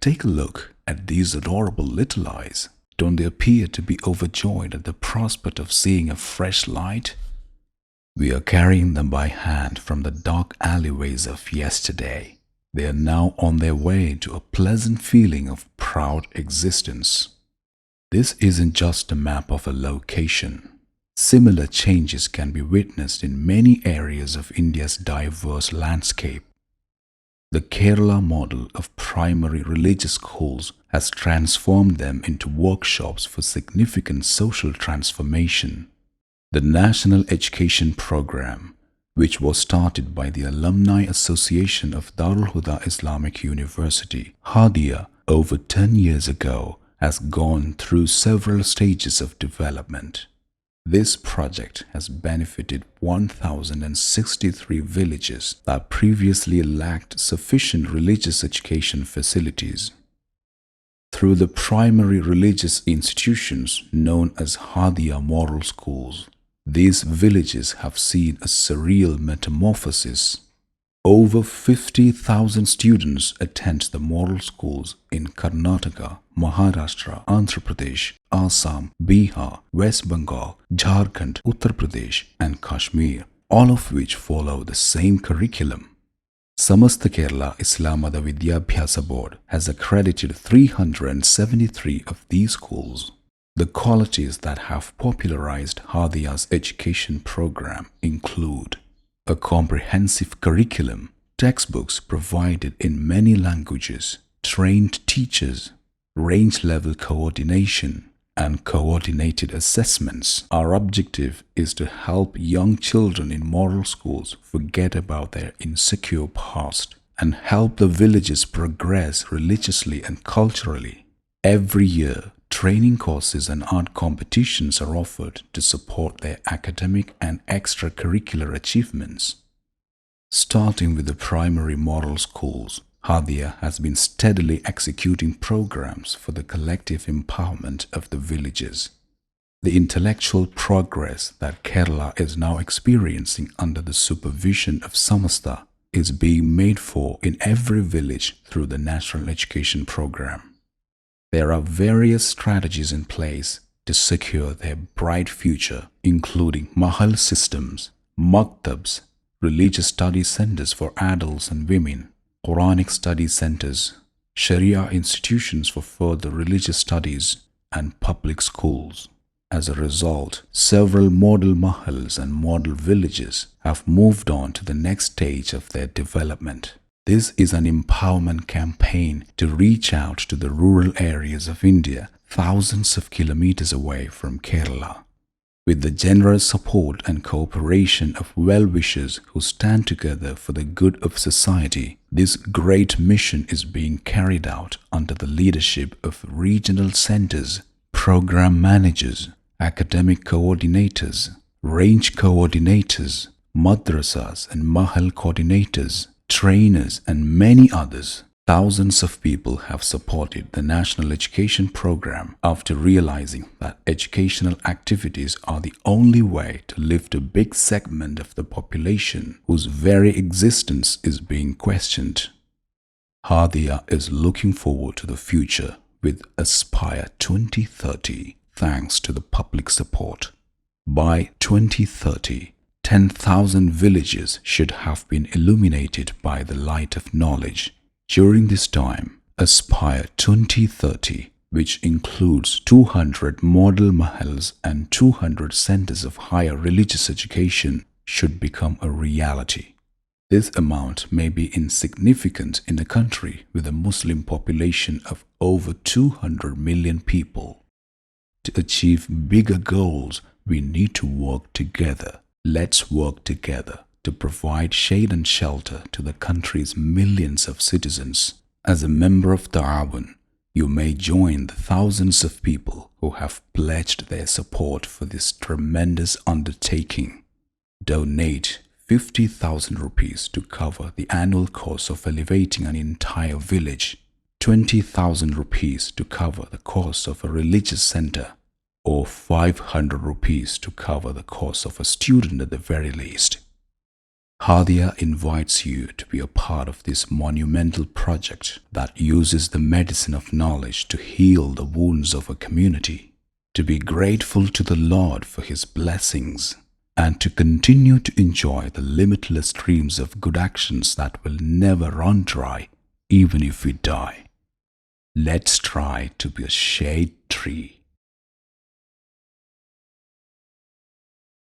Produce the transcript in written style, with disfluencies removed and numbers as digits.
Take a look at these adorable little eyes. Don't they appear to be overjoyed at the prospect of seeing a fresh light? We are carrying them by hand from the dark alleyways of yesterday. They are now on their way to a pleasant feeling of proud existence. This isn't just a map of a location. Similar changes can be witnessed in many areas of India's diverse landscape. The Kerala model of primary religious schools has transformed them into workshops for significant social transformation. The National Education Program, which was started by the Alumni Association of Darul Huda Islamic University, Hadia, over 10 years ago, has gone through several stages of development. This project has benefited 1,063 villages that previously lacked sufficient religious education facilities. Through the primary religious institutions known as Hadia Moral Schools, these villages have seen a surreal metamorphosis. Over 50,000 students attend the moral schools in Karnataka, Maharashtra, Andhra Pradesh, Assam, Bihar, West Bengal, Jharkhand, Uttar Pradesh, and Kashmir, all of which follow the same curriculum. Samasta Kerala Islamada Vidyabhyasa Board has accredited 373 of these schools. The qualities that have popularized Hadia's education program include a comprehensive curriculum, textbooks provided in many languages, trained teachers, range-level coordination, and coordinated assessments. Our objective is to help young children in moral schools forget about their insecure past and help the villages progress religiously and culturally. Every year, training courses and art competitions are offered to support their academic and extracurricular achievements. Starting with the primary moral schools, Hadia has been steadily executing programs for the collective empowerment of the villages. The intellectual progress that Kerala is now experiencing under the supervision of Samasta is being made for in every village through the National Education Program. There are various strategies in place to secure their bright future, including Mahal systems, Maktabs, religious study centers for adults and women, Quranic study centers, Sharia institutions for further religious studies, and public schools. As a result, several model Mahals and model villages have moved on to the next stage of their development. This is an empowerment campaign to reach out to the rural areas of India, thousands of kilometers away from Kerala. With the generous support and cooperation of well-wishers who stand together for the good of society, this great mission is being carried out under the leadership of regional centers, program managers, academic coordinators, range coordinators, madrasas and mahal coordinators, trainers, and many others. Thousands of people have supported the National Education Program after realizing that educational activities are the only way to lift a big segment of the population whose very existence is being questioned. Hadia is looking forward to the future with Aspire 2030 thanks to the public support. By 2030, 10,000 villages should have been illuminated by the light of knowledge. During this time, Aspire 2030, which includes 200 model mahals and 200 centers of higher religious education, should become a reality. This amount may be insignificant in a country with a Muslim population of over 200 million people. To achieve bigger goals, we need to work together. Let's work together to provide shade and shelter to the country's millions of citizens. As a member of Ta'awun, you may join the thousands of people who have pledged their support for this tremendous undertaking. Donate 50,000 rupees to cover the annual cost of elevating an entire village, 20,000 rupees to cover the cost of a religious center, or 500 rupees to cover the cost of a student at the very least. Hadia invites you to be a part of this monumental project that uses the medicine of knowledge to heal the wounds of a community, to be grateful to the Lord for His blessings, and to continue to enjoy the limitless streams of good actions that will never run dry even if we die. Let's try to be a shade tree.